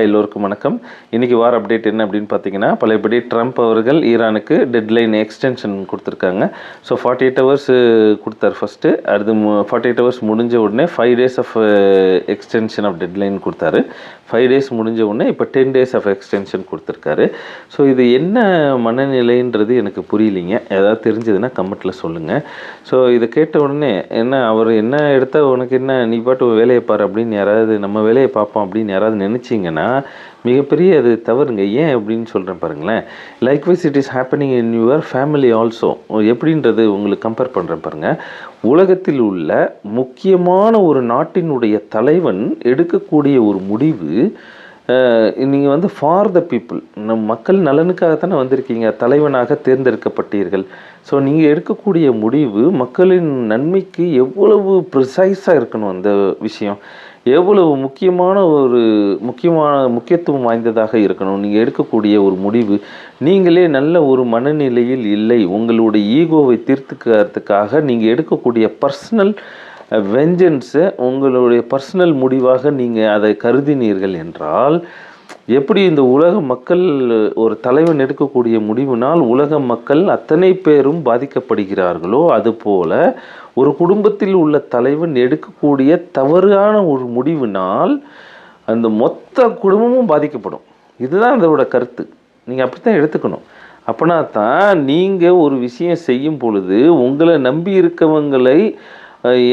எல்லோருக்கும் வணக்கம். இன்றைக்கி வார அப்டேட் என்ன அப்படின்னு பார்த்தீங்கன்னா, பழையபடி ட்ரம்ப் அவர்கள் ஈரானுக்கு டெட்லைன் எக்ஸ்டென்ஷன் கொடுத்துருக்காங்க. ஸோ 48 ஹவர்ஸ் கொடுத்தார் ஃபஸ்ட்டு. அடுத்து 48 ஹவர்ஸ் முடிஞ்ச உடனே 5 days of extension of deadline கொடுத்தாரு. 5 days முடிஞ்ச உடனே இப்போ 10 days ஆஃப் எக்ஸ்டென்ஷன் கொடுத்துருக்காரு. ஸோ இது என்ன மனநிலைன்றது எனக்கு புரியலிங்க. ஏதாவது தெரிஞ்சதுன்னா கமெண்ட்டில் சொல்லுங்கள். ஸோ இதை கேட்ட உடனே அவர் என்ன எடுத்தால் உனக்கு என்ன, நீ பாட்டு வேலையை பாரு அப்படின்னு யாராவது, நம்ம வேலையை பார்ப்போம் அப்படின்னு யாராவது நினச்சிங்கன்னா மிகப்பெரிய அது தவறுங்க. ஏன் அப்படின்னு சொல்கிறேன் பாருங்களேன். Likewise it is happening in your family also. எப்படின்றது உங்களுக்கு கம்பேர் பண்ணுறேன் பாருங்கள். உலகத்தில் உள்ள முக்கியமான ஒரு நாட்டினுடைய தலைவன் எடுக்கக்கூடிய ஒரு முடிவு, நீங்கள் ஃபார் த பீப்புள், நம் மக்கள் நலனுக்காகத்தானே வந்திருக்கீங்க, தலைவனாக தேர்ந்தெடுக்கப்பட்டீர்கள். ஸோ நீங்கள் எடுக்கக்கூடிய முடிவு மக்களின் நன்மைக்கு எவ்வளவு ப்ரிசைஸாக இருக்கணும், அந்த விஷயம் எவ்வளவு முக்கியத்துவம் வாய்ந்ததாக இருக்கணும். நீங்கள் எடுக்கக்கூடிய ஒரு முடிவு, நீங்களே நல்ல ஒரு மனநிலையில் இல்லை, உங்களுடைய ஈகோவை தீர்த்துக்கிறதுக்காக நீங்கள் எடுக்கக்கூடிய பர்சனல் வெஞ்சன்ஸை உங்களுடைய பர்சனல் முடிவாக நீங்கள் அதை கருதினீர்கள் என்றால், எப்படி இந்த உலக மக்கள் ஒரு தலைவன் எடுக்கக்கூடிய முடிவினால் உலக மக்கள் அத்தனை பேரும் பாதிக்கப்படுகிறார்களோ, அதுபோல ஒரு குடும்பத்தில் உள்ள தலைவன் எடுக்கக்கூடிய தவறான ஒரு முடிவினால் அந்த மொத்த குடும்பமும் பாதிக்கப்படும். இதுதான் அதோட கருத்து. நீங்கள் அப்படி தான் எடுத்துக்கணும். அப்படின்னா தான் நீங்கள் ஒரு விஷயம் செய்யும் பொழுது உங்களை நம்பி இருக்கவங்களை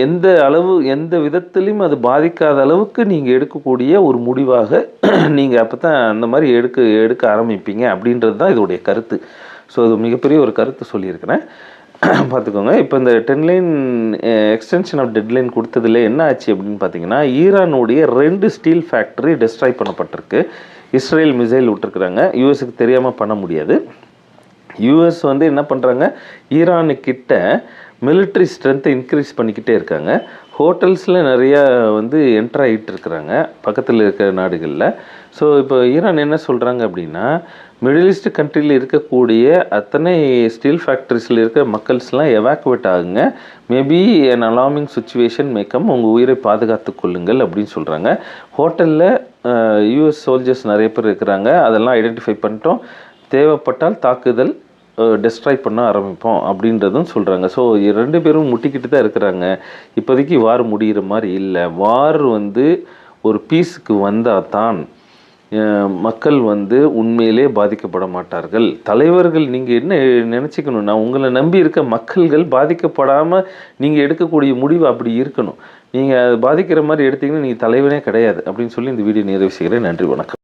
எந்த விதத்திலையும் அது பாதிக்காத அளவுக்கு நீங்கள் எடுக்கக்கூடிய ஒரு முடிவாக நீங்கள் அப்போ தான் அந்த மாதிரி எடுக்க ஆரம்பிப்பீங்க அப்படின்றது தான் இதோடைய கருத்து. ஸோ அது மிகப்பெரிய ஒரு கருத்து சொல்லியிருக்கிறேன், பார்த்துக்கோங்க. இப்போ இந்த 10 லைன் எக்ஸ்டென்ஷன் ஆஃப் டெட்லைன் கொடுத்ததில் என்ன ஆச்சு அப்படின்னு பார்த்தீங்கன்னா, ஈரானுடைய 2 ஸ்டீல் ஃபேக்ட்ரி டெஸ்ட்ராய் பண்ணப்பட்டிருக்கு. இஸ்ரேல் மிசைல் விட்டுருக்குறாங்க. யூஎஸ்க்கு தெரியாமல் பண்ண முடியாது. யூஎஸ் என்ன பண்ணுறாங்க, ஈரானுக்கிட்ட மிலிட்ரி ஸ்ட்ரென்த்தை இன்க்ரீஸ் பண்ணிக்கிட்டே இருக்காங்க. ஹோட்டல்ஸில் நிறையா என்ட்ரு ஆகிட்டு இருக்கிறாங்க பக்கத்தில் இருக்கிற நாடுகளில். ஸோ இப்போ ஈரான் என்ன சொல்கிறாங்க அப்படின்னா, மிடில் ஈஸ்ட் கண்ட்ரியில் இருக்கக்கூடிய அத்தனை ஸ்டீல் ஃபேக்ட்ரிஸில் இருக்கிற மக்கள்ஸ்லாம் எவாக்குவேட் ஆகுங்க. Maybe an alarming situation may come, உங்கள் உயிரை பாதுகாத்து கொள்ளுங்கள் அப்படின்னு சொல்கிறாங்க. ஹோட்டலில் யூஎஸ் சோல்ஜர்ஸ் நிறைய பேர் இருக்கிறாங்க, அதெல்லாம் ஐடென்டிஃபை பண்ணிட்டோம், தேவைப்பட்டால் தாக்குதல் டெஸ்ட்ராய் பண்ண ஆரம்பிப்போம் அப்படின்றதும் சொல்கிறாங்க. ஸோ 2 பேரும் முட்டிக்கிட்டு தான் இருக்கிறாங்க. இப்போதைக்கு வார் முடிகிற மாதிரி இல்லை. வார் ஒரு பீஸுக்கு வந்தால் தான் மக்கள் உண்மையிலே பாதிக்கப்பட மாட்டார்கள். தலைவர்கள் நீங்கள் என்ன நினச்சிக்கணும்னா, உங்களை நம்பி இருக்க மக்கள்கள் பாதிக்கப்படாமல் நீங்கள் எடுக்கக்கூடிய முடிவு அப்படி இருக்கணும். நீங்கள் பாதிக்கிற மாதிரி எடுத்தீங்கன்னா நீங்கள் தலைவனே கிடையாது அப்படின்னு சொல்லி இந்த வீடியோ நிறைவு செய்கிறேன். நன்றி, வணக்கம்.